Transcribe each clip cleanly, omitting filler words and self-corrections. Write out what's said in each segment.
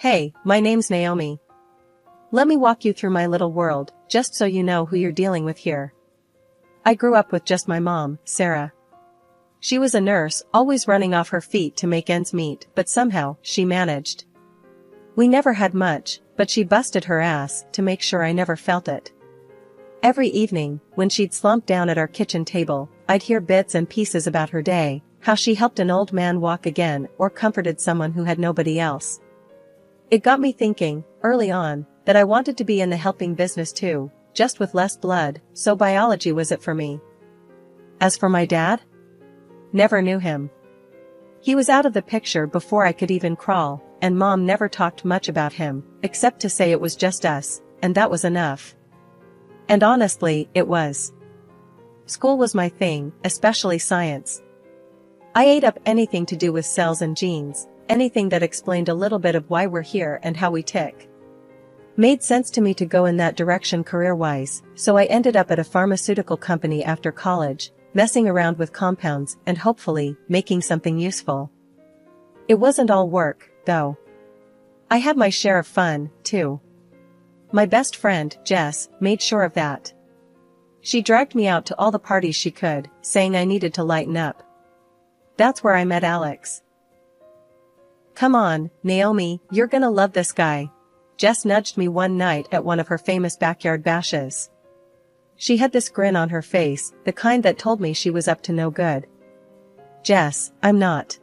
Hey, my name's Naomi. Let me walk you through my little world, just so you know who you're dealing with here. I grew up with just my mom, Sarah. She was a nurse, always running off her feet to make ends meet, but somehow, she managed. We never had much, but she busted her ass to make sure I never felt it. Every evening, when she'd slump down at our kitchen table, I'd hear bits and pieces about her day, how she helped an old man walk again or comforted someone who had nobody else. It got me thinking, early on, that I wanted to be in the helping business too, just with less blood, so biology was it for me. As for my dad? Never knew him. He was out of the picture before I could even crawl, and Mom never talked much about him, except to say it was just us, and that was enough. And honestly, it was. School was my thing, especially science. I ate up anything to do with cells and genes, anything that explained a little bit of why we're here and how we tick. Made sense to me to go in that direction career-wise, so I ended up at a pharmaceutical company after college, messing around with compounds and hopefully making something useful. It wasn't all work, though. I had my share of fun, too. My best friend, Jess, made sure of that. She dragged me out to all the parties she could, saying I needed to lighten up. That's where I met Alex. Come on, Naomi, you're gonna love this guy. Jess nudged me one night at one of her famous backyard bashes. She had this grin on her face, the kind that told me she was up to no good. Jess, I'm not.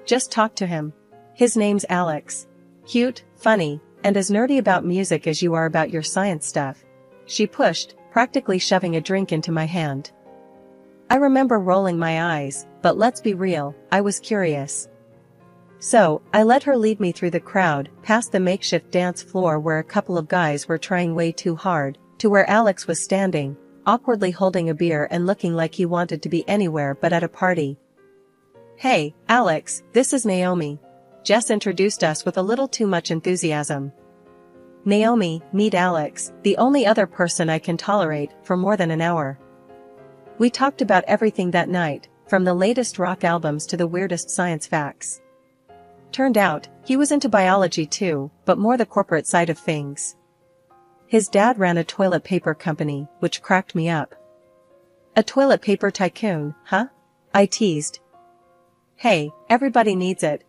Just talk to him. His name's Alex. Cute, funny, and as nerdy about music as you are about your science stuff. She pushed, practically shoving a drink into my hand. I remember rolling my eyes, but let's be real, I was curious. So, I let her lead me through the crowd, past the makeshift dance floor where a couple of guys were trying way too hard, to where Alex was standing, awkwardly holding a beer and looking like he wanted to be anywhere but at a party. Hey, Alex, this is Naomi. Jess introduced us with a little too much enthusiasm. Naomi, meet Alex, the only other person I can tolerate for more than an hour. We talked about everything that night, from the latest rock albums to the weirdest science facts. Turned out, he was into biology too, but more the corporate side of things. His dad ran a toilet paper company, which cracked me up. A toilet paper tycoon, huh? I teased. Hey, everybody needs it.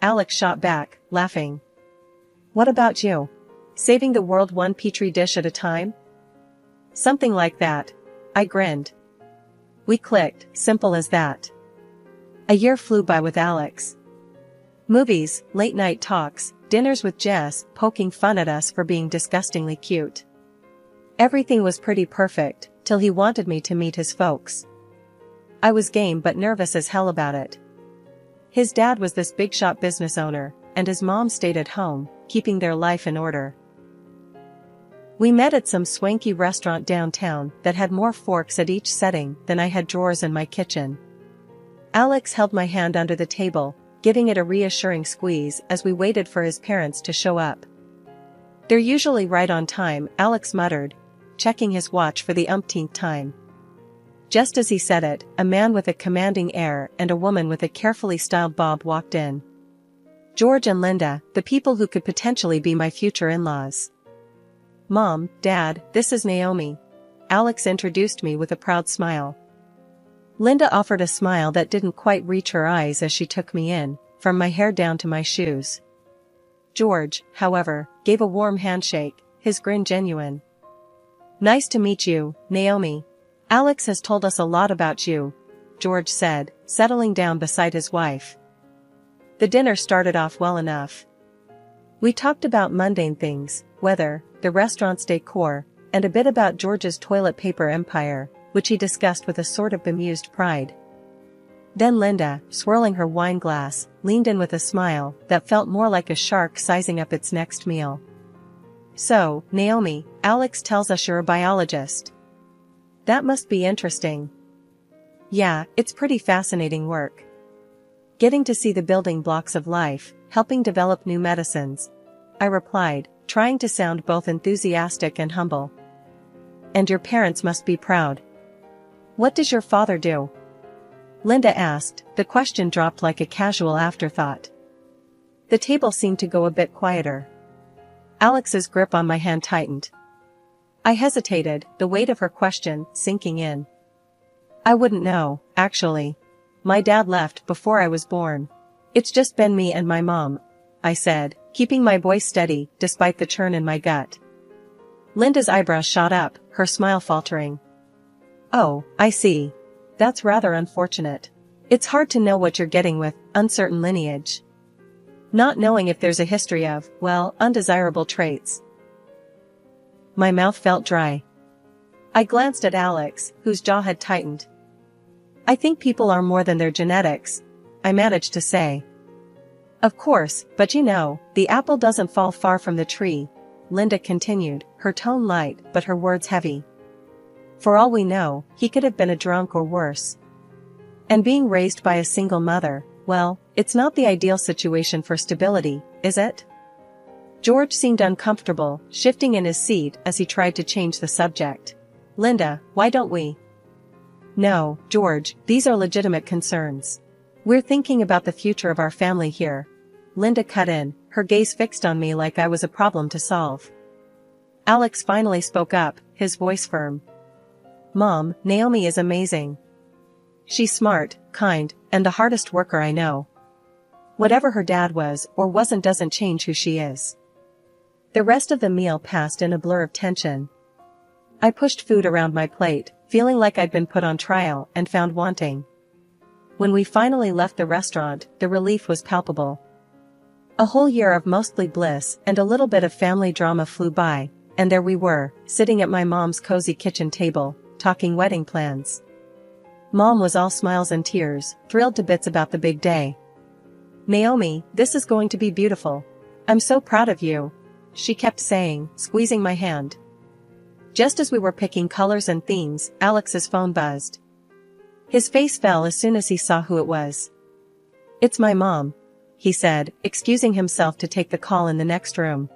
Alex shot back, laughing. What about you? Saving the world one petri dish at a time? Something like that. I grinned. We clicked, simple as that. A year flew by with Alex. Movies, late-night talks, dinners with Jess, poking fun at us for being disgustingly cute. Everything was pretty perfect, till he wanted me to meet his folks. I was game but nervous as hell about it. His dad was this big-shot business owner, and his mom stayed at home, keeping their life in order. We met at some swanky restaurant downtown that had more forks at each setting than I had drawers in my kitchen. Alex held my hand under the table, giving it a reassuring squeeze as we waited for his parents to show up. They're usually right on time, Alex muttered, checking his watch for the umpteenth time. Just as he said it, a man with a commanding air and a woman with a carefully styled bob walked in. George and Linda, the people who could potentially be my future in-laws. Mom, Dad, this is Naomi. Alex introduced me with a proud smile. Linda offered a smile that didn't quite reach her eyes as she took me in, from my hair down to my shoes. George, however, gave a warm handshake, his grin genuine. Nice to meet you, Naomi. Alex has told us a lot about you, George said, settling down beside his wife. The dinner started off well enough. We talked about mundane things, weather, the restaurant's decor, and a bit about George's toilet paper empire, which he discussed with a sort of bemused pride. Then Linda, swirling her wine glass, leaned in with a smile that felt more like a shark sizing up its next meal. So, Naomi, Alex tells us you're a biologist. That must be interesting. Yeah, it's pretty fascinating work. Getting to see the building blocks of life, helping develop new medicines, I replied, trying to sound both enthusiastic and humble. And your parents must be proud. What does your father do? Linda asked, the question dropped like a casual afterthought. The table seemed to go a bit quieter. Alex's grip on my hand tightened. I hesitated, the weight of her question sinking in. I wouldn't know, actually. My dad left before I was born. It's just been me and my mom, I said, keeping my voice steady despite the churn in my gut. Linda's eyebrows shot up, her smile faltering. Oh, I see. That's rather unfortunate. It's hard to know what you're getting with uncertain lineage. Not knowing if there's a history of, well, undesirable traits. My mouth felt dry. I glanced at Alex, whose jaw had tightened. I think people are more than their genetics, I managed to say. Of course, but you know, the apple doesn't fall far from the tree, Linda continued, her tone light but her words heavy. For all we know, he could have been a drunk or worse. And being raised by a single mother, well, it's not the ideal situation for stability, is it? George seemed uncomfortable, shifting in his seat as he tried to change the subject. Linda, why don't we? No, George, these are legitimate concerns. We're thinking about the future of our family here. Linda cut in, her gaze fixed on me like I was a problem to solve. Alex finally spoke up, his voice firm. Mom, Naomi is amazing. She's smart, kind, and the hardest worker I know. Whatever her dad was or wasn't doesn't change who she is. The rest of the meal passed in a blur of tension. I pushed food around my plate, feeling like I'd been put on trial and found wanting. When we finally left the restaurant, the relief was palpable. A whole year of mostly bliss and a little bit of family drama flew by, and there we were, sitting at my mom's cozy kitchen table, talking wedding plans. Mom was all smiles and tears, thrilled to bits about the big day. Naomi, this is going to be beautiful. I'm so proud of you, she kept saying, squeezing my hand. Just as we were picking colors and themes, Alex's phone buzzed. His face fell as soon as he saw who it was. It's my mom, he said, excusing himself to take the call in the next room.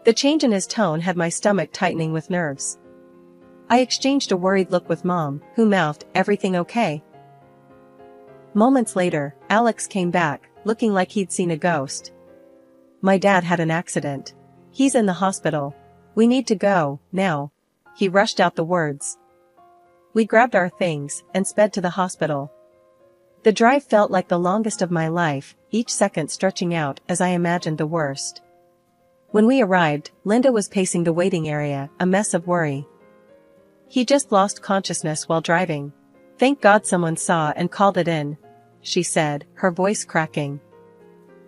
The change in his tone had my stomach tightening with nerves. I exchanged a worried look with Mom, who mouthed, "Everything okay?" Moments later, Alex came back, looking like he'd seen a ghost. My dad had an accident. He's in the hospital. We need to go, now. He rushed out the words. We grabbed our things and sped to the hospital. The drive felt like the longest of my life, each second stretching out as I imagined the worst. When we arrived, Linda was pacing the waiting area, a mess of worry. He just lost consciousness while driving. Thank God someone saw and called it in, she said, her voice cracking.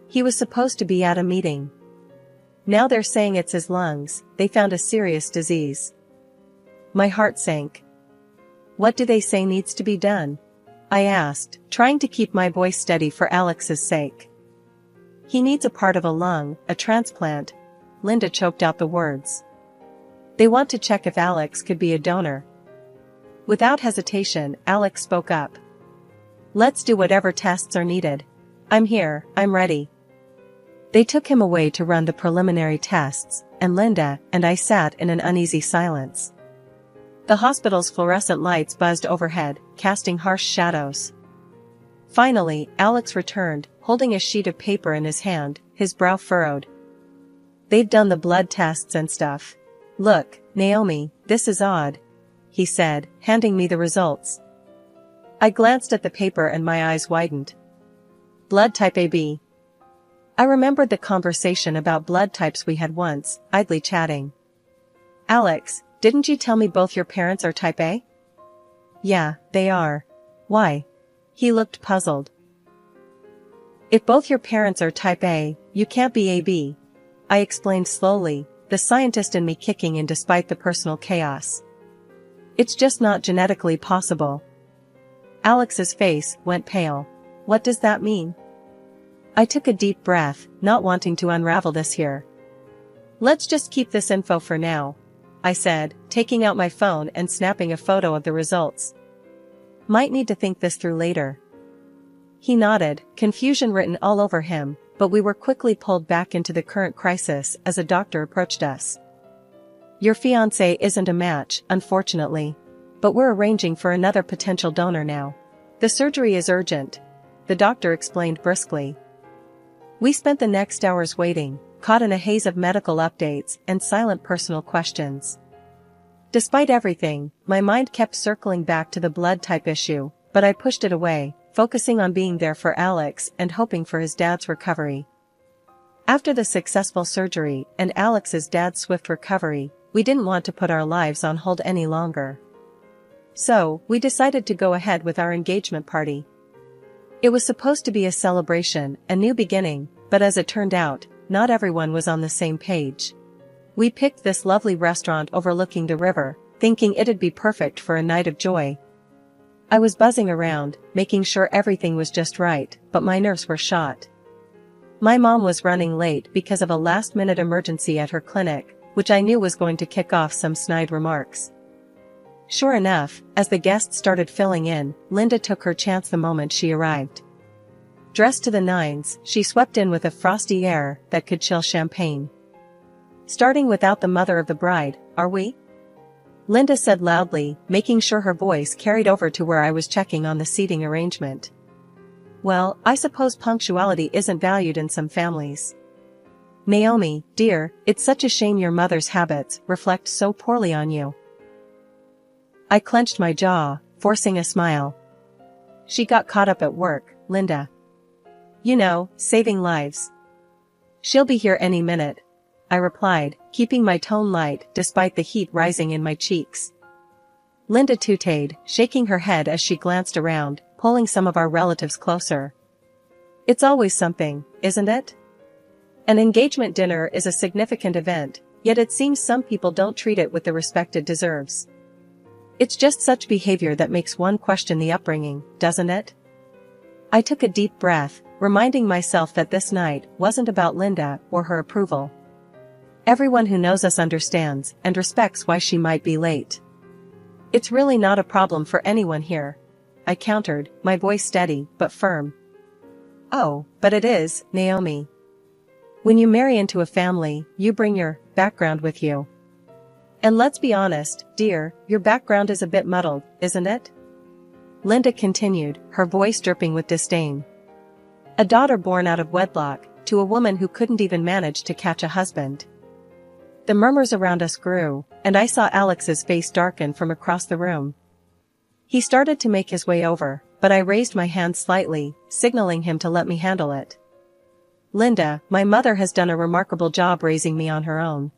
He was supposed to be at a meeting. Now they're saying it's his lungs, they found a serious disease. My heart sank. What do they say needs to be done? I asked, trying to keep my voice steady for Alex's sake. He needs a part of a lung, a transplant. Linda choked out the words. They want to check if Alex could be a donor. Without hesitation, Alex spoke up. Let's do whatever tests are needed. I'm here, I'm ready. They took him away to run the preliminary tests, and Linda and I sat in an uneasy silence. The hospital's fluorescent lights buzzed overhead, casting harsh shadows. Finally, Alex returned, holding a sheet of paper in his hand, his brow furrowed. They've done the blood tests and stuff. Look, Naomi, this is odd, he said, handing me the results. I glanced at the paper and my eyes widened. Blood type AB. I remembered the conversation about blood types we had once, idly chatting. Alex, didn't you tell me both your parents are type A? Yeah, they are. Why? He looked puzzled. If both your parents are type A, you can't be AB. I explained slowly, the scientist in me kicking in despite the personal chaos. It's just not genetically possible. Alex's face went pale. What does that mean? I took a deep breath, not wanting to unravel this here. Let's just keep this info for now, I said, taking out my phone and snapping a photo of the results. Might need to think this through later. He nodded, confusion written all over him, but we were quickly pulled back into the current crisis as a doctor approached us. Your fiancé isn't a match, unfortunately. But we're arranging for another potential donor now. The surgery is urgent, the doctor explained briskly. We spent the next hours waiting, caught in a haze of medical updates and silent personal questions. Despite everything, my mind kept circling back to the blood type issue, but I pushed it away, focusing on being there for Alex and hoping for his dad's recovery. After the successful surgery and Alex's dad's swift recovery, we didn't want to put our lives on hold any longer. So, we decided to go ahead with our engagement party. It was supposed to be a celebration, a new beginning, but as it turned out, not everyone was on the same page. We picked this lovely restaurant overlooking the river, thinking it'd be perfect for a night of joy. I was buzzing around, making sure everything was just right, but my nerves were shot. My mom was running late because of a last-minute emergency at her clinic, which I knew was going to kick off some snide remarks. Sure enough, as the guests started filling in, Linda took her chance the moment she arrived. Dressed to the nines, she swept in with a frosty air that could chill champagne. "Starting without the mother of the bride, are we?" Linda said loudly, making sure her voice carried over to where I was checking on the seating arrangement. "Well, I suppose punctuality isn't valued in some families." "Naomi, dear, it's such a shame your mother's habits reflect so poorly on you." I clenched my jaw, forcing a smile. "She got caught up at work, Linda. You know, saving lives." "She'll be here any minute," I replied, keeping my tone light despite the heat rising in my cheeks. Linda tooted, shaking her head as she glanced around, pulling some of our relatives closer. "It's always something, isn't it? An engagement dinner is a significant event, yet it seems some people don't treat it with the respect it deserves. It's just such behavior that makes one question the upbringing, doesn't it?" I took a deep breath, reminding myself that this night wasn't about Linda or her approval. Everyone who knows us understands and respects why she might be late. "It's really not a problem for anyone here," I countered, my voice steady but firm. "Oh, but it is, Naomi. When you marry into a family, you bring your background with you. And let's be honest, dear, your background is a bit muddled, isn't it?" Linda continued, her voice dripping with disdain. "A daughter born out of wedlock, to a woman who couldn't even manage to catch a husband." The murmurs around us grew, and I saw Alex's face darken from across the room. He started to make his way over, but I raised my hand slightly, signaling him to let me handle it. "Linda, my mother has done a remarkable job raising me on her own.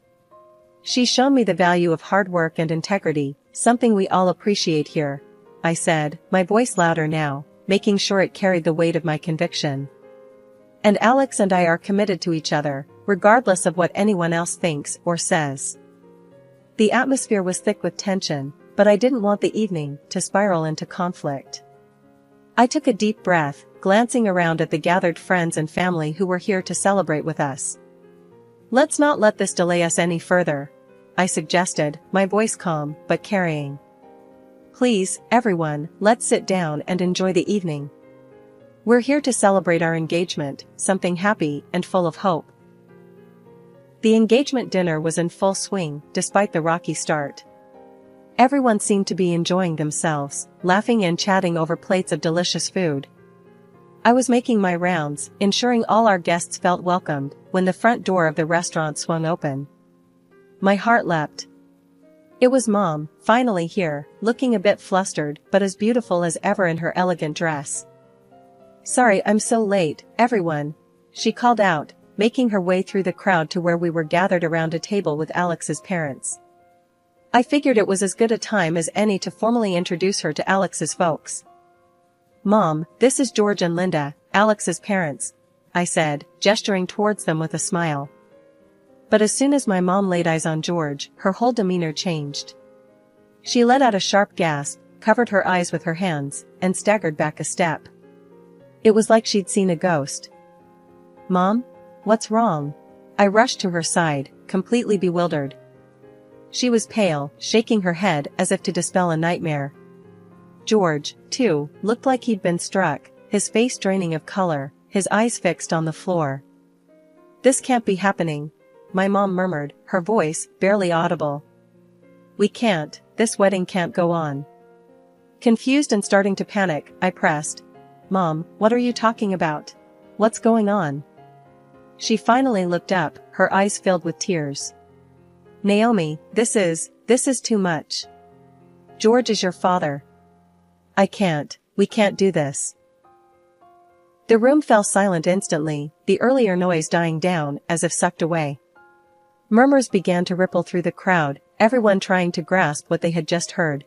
She's shown me the value of hard work and integrity, something we all appreciate here," I said, my voice louder now, making sure it carried the weight of my conviction. "And Alex and I are committed to each other, regardless of what anyone else thinks or says." The atmosphere was thick with tension, but I didn't want the evening to spiral into conflict. I took a deep breath, glancing around at the gathered friends and family who were here to celebrate with us. "Let's not let this delay us any further," I suggested, my voice calm but carrying. "Please, everyone, let's sit down and enjoy the evening. We're here to celebrate our engagement, something happy and full of hope." The engagement dinner was in full swing, despite the rocky start. Everyone seemed to be enjoying themselves, laughing and chatting over plates of delicious food. I was making my rounds, ensuring all our guests felt welcomed, when the front door of the restaurant swung open. My heart leapt. It was Mom, finally here, looking a bit flustered but as beautiful as ever in her elegant dress. "Sorry I'm so late, everyone," she called out, making her way through the crowd to where we were gathered around a table with Alex's parents. I figured it was as good a time as any to formally introduce her to Alex's folks. "Mom, this is George and Linda, Alex's parents," I said, gesturing towards them with a smile. But as soon as my mom laid eyes on George, her whole demeanor changed. She let out a sharp gasp, covered her eyes with her hands, and staggered back a step. It was like she'd seen a ghost. "Mom? What's wrong?" I rushed to her side, completely bewildered. She was pale, shaking her head as if to dispel a nightmare. George, too, looked like he'd been struck, his face draining of color, his eyes fixed on the floor. "This can't be happening," my mom murmured, her voice barely audible. "We can't, this wedding can't go on." Confused and starting to panic, I pressed, "Mom, what are you talking about? What's going on?" She finally looked up, her eyes filled with tears. Naomi, this is too much. George is your father. We can't do this. The room fell silent instantly, the earlier noise dying down as if sucked away. Murmurs began to ripple through the crowd, everyone trying to grasp what they had just heard.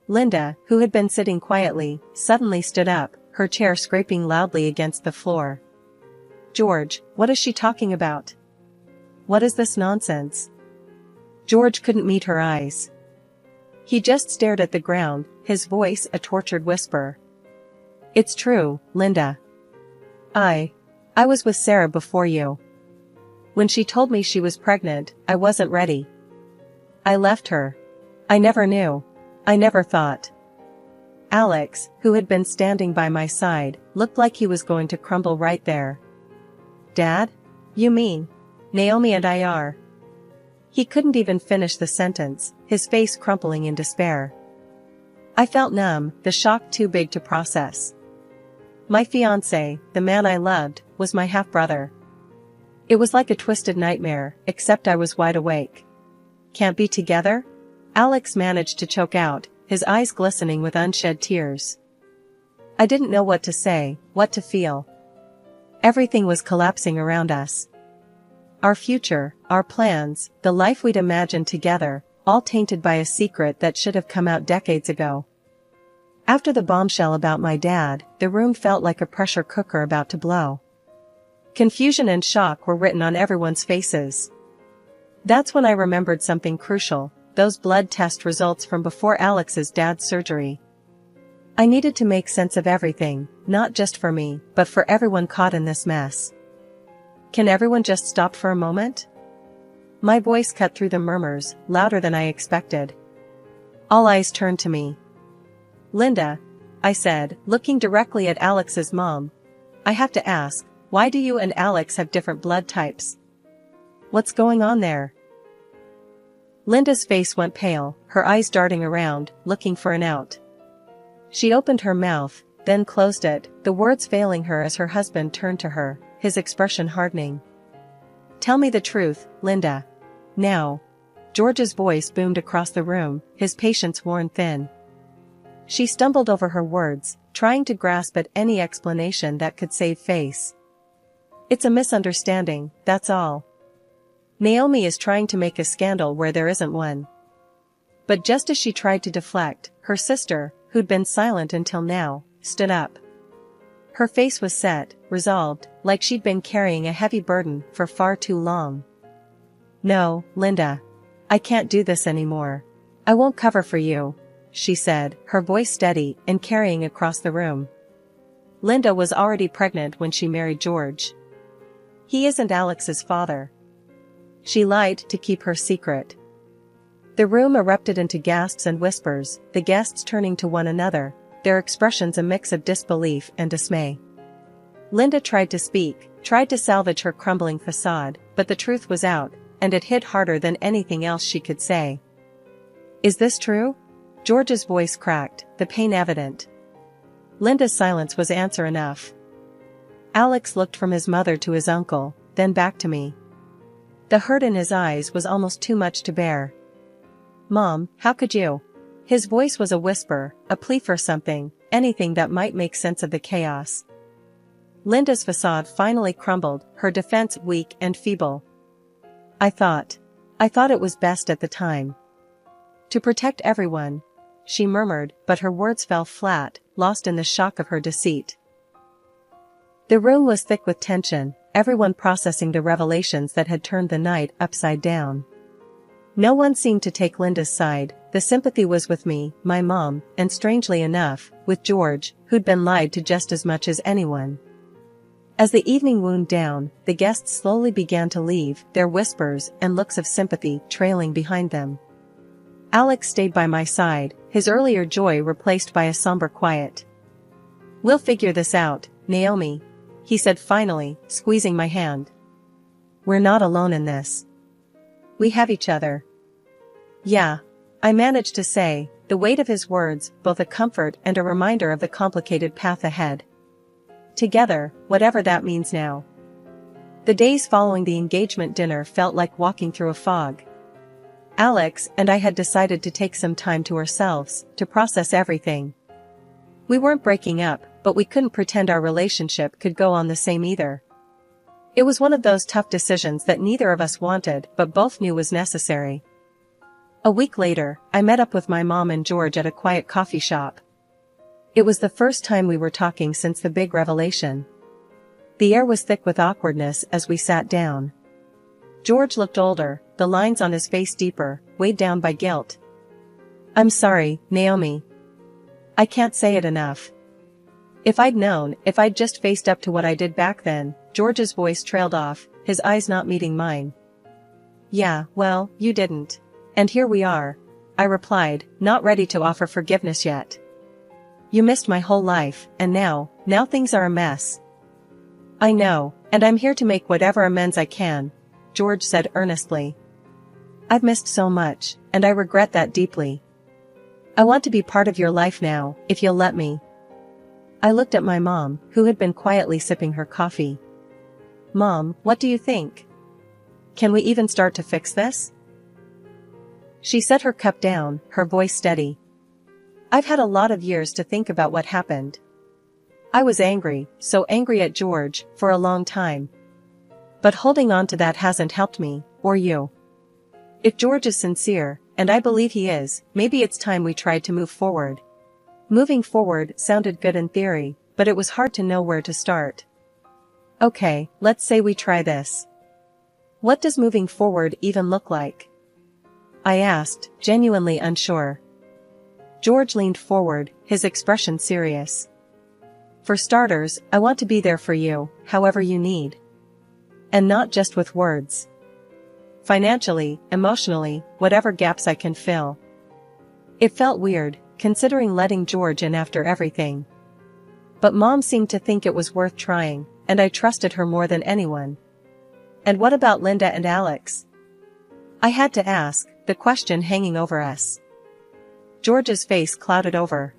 Linda, who had been sitting quietly, suddenly stood up, her chair scraping loudly against the floor. George, what is she talking about? What is this nonsense? George couldn't meet her eyes. He just stared at the ground, his voice a tortured whisper. It's true, Linda. I was with Sarah before you. When she told me she was pregnant, I wasn't ready. I left her. I never knew. I never thought. Alex, who had been standing by my side, looked like he was going to crumble right there. Dad? You mean? Naomi and I are. He couldn't even finish the sentence, his face crumpling in despair. I felt numb, the shock too big to process. My fiancé, the man I loved, was my half-brother. It was like a twisted nightmare, except I was wide awake. Can't be together? Alex managed to choke out, his eyes glistening with unshed tears. I didn't know what to say, what to feel. Everything was collapsing around us. Our future, our plans, the life we'd imagined together, all tainted by a secret that should have come out decades ago. After the bombshell about my dad, the room felt like a pressure cooker about to blow. Confusion and shock were written on everyone's faces. That's when I remembered something crucial, those blood test results from before Alex's dad's surgery. I needed to make sense of everything, not just for me, but for everyone caught in this mess. Can everyone just stop for a moment? My voice cut through the murmurs, louder than I expected. All eyes turned to me. Linda, I said, looking directly at Alex's mom. I have to ask, why do you and Alex have different blood types? What's going on there? Linda's face went pale, her eyes darting around, looking for an out. She opened her mouth, then closed it, the words failing her as her husband turned to her, his expression hardening. Tell me the truth, Linda. Now. George's voice boomed across the room, his patience worn thin. She stumbled over her words, trying to grasp at any explanation that could save face. It's a misunderstanding, that's all. Naomi is trying to make a scandal where there isn't one. But just as she tried to deflect, her sister, who'd been silent until now, stood up. Her face was set, resolved, like she'd been carrying a heavy burden for far too long. No, Linda. I can't do this anymore. I won't cover for you, she said, her voice steady and carrying across the room. Linda was already pregnant when she married George. He isn't Alex's father. She lied to keep her secret. The room erupted into gasps and whispers, the guests turning to one another, their expressions a mix of disbelief and dismay. Linda tried to speak, tried to salvage her crumbling facade, but the truth was out, and it hit harder than anything else she could say. Is this true? George's voice cracked, the pain evident. Linda's silence was answer enough. Alex looked from his mother to his uncle, then back to me. The hurt in his eyes was almost too much to bear. Mom, how could you? His voice was a whisper, a plea for something, anything that might make sense of the chaos. Linda's facade finally crumbled, her defense weak and feeble. I thought it was best at the time. To protect everyone, she murmured, but her words fell flat, lost in the shock of her deceit. The room was thick with tension, everyone processing the revelations that had turned the night upside down. No one seemed to take Linda's side, the sympathy was with me, my mom, and strangely enough, with George, who'd been lied to just as much as anyone. As the evening wound down, the guests slowly began to leave, their whispers and looks of sympathy trailing behind them. Alex stayed by my side, his earlier joy replaced by a somber quiet. We'll figure this out, Naomi, he said finally, squeezing my hand. We're not alone in this. We have each other. Yeah, I managed to say, the weight of his words, both a comfort and a reminder of the complicated path ahead. Together, whatever that means now. The days following the engagement dinner felt like walking through a fog. Alex and I had decided to take some time to ourselves, to process everything. We weren't breaking up, but we couldn't pretend our relationship could go on the same either. It was one of those tough decisions that neither of us wanted but both knew was necessary. A week later, I met up with my mom and George at a quiet coffee shop. It was the first time we were talking since the big revelation. The air was thick with awkwardness as we sat down. George looked older, the lines on his face deeper, weighed down by guilt. "I'm sorry, Naomi. I can't say it enough. If I'd just faced up to what I did back then," George's voice trailed off, his eyes not meeting mine. "Yeah, well, you didn't. And here we are," I replied, not ready to offer forgiveness yet. "You missed my whole life, and now things are a mess." "I know, and I'm here to make whatever amends I can," George said earnestly. "I've missed so much, and I regret that deeply. I want to be part of your life now, if you'll let me." I looked at my mom, who had been quietly sipping her coffee. "Mom, what do you think? Can we even start to fix this?" She set her cup down, her voice steady. "I've had a lot of years to think about what happened. I was angry, so angry at George, for a long time. But holding on to that hasn't helped me, or you. If George is sincere, and I believe he is, maybe it's time we tried to move forward." Moving forward sounded good in theory, but it was hard to know where to start. "Okay, let's say we try this. What does moving forward even look like?" I asked, genuinely unsure. George leaned forward, his expression serious. "For starters, I want to be there for you, however you need. And not just with words. Financially, emotionally, whatever gaps I can fill." It felt weird, considering letting George in after everything. But Mom seemed to think it was worth trying, and I trusted her more than anyone. "And what about Linda and Alex?" I had to ask, the question hanging over us. George's face clouded over.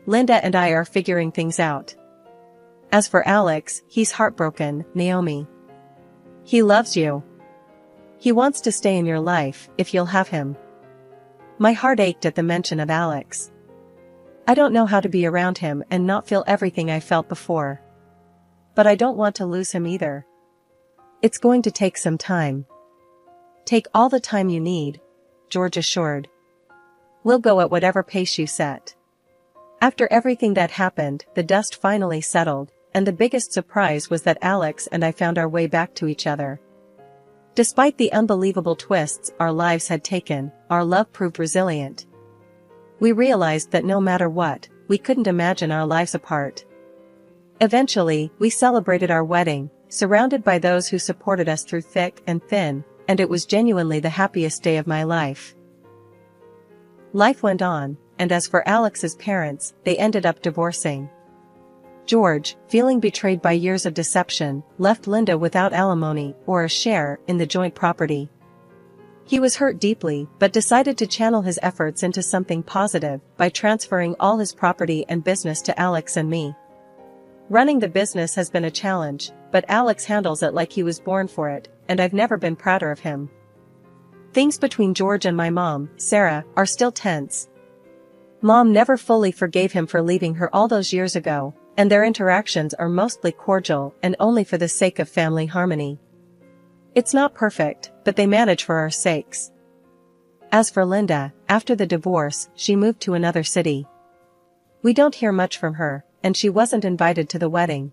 "Linda and I are figuring things out. As for Alex, he's heartbroken, Naomi. He loves you. He wants to stay in your life, if you'll have him." My heart ached at the mention of Alex. I don't know how to be around him and not feel everything I felt before. But I don't want to lose him either. "It's going to take some time." "Take all the time you need," George assured. "We'll go at whatever pace you set." After everything that happened, the dust finally settled, and the biggest surprise was that Alex and I found our way back to each other. Despite the unbelievable twists our lives had taken, our love proved resilient. We realized that no matter what, we couldn't imagine our lives apart. Eventually, we celebrated our wedding, surrounded by those who supported us through thick and thin, and it was genuinely the happiest day of my life. Life went on, and as for Alex's parents, they ended up divorcing. George, feeling betrayed by years of deception, left Linda without alimony or a share in the joint property. He was hurt deeply but decided to channel his efforts into something positive by transferring all his property and business to Alex and me. Running the business has been a challenge, but Alex handles it like he was born for it, and I've never been prouder of him. Things between George and my mom, Sarah, are still tense. Mom never fully forgave him for leaving her all those years ago, and their interactions are mostly cordial and only for the sake of family harmony. It's not perfect, but they manage for our sakes. As for Linda, after the divorce, she moved to another city. We don't hear much from her, and she wasn't invited to the wedding.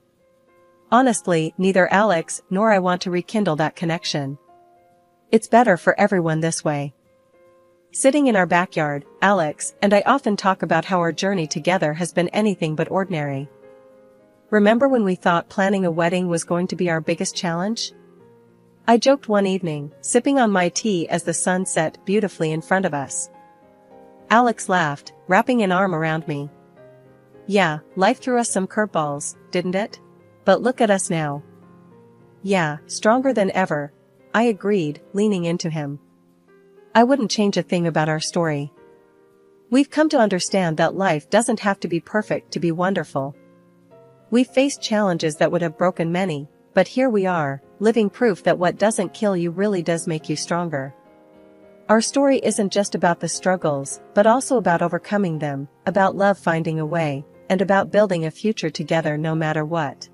Honestly, neither Alex nor I want to rekindle that connection. It's better for everyone this way. Sitting in our backyard, Alex and I often talk about how our journey together has been anything but ordinary. Remember when we thought planning a wedding was going to be our biggest challenge? I joked one evening, sipping on my tea as the sun set beautifully in front of us. Alex laughed, wrapping an arm around me. Yeah, life threw us some curveballs, didn't it? But look at us now. Yeah, stronger than ever, I agreed, leaning into him. I wouldn't change a thing about our story. We've come to understand that life doesn't have to be perfect to be wonderful. We've faced challenges that would have broken many, but here we are, living proof that what doesn't kill you really does make you stronger. Our story isn't just about the struggles, but also about overcoming them, about love finding a way, and about building a future together no matter what.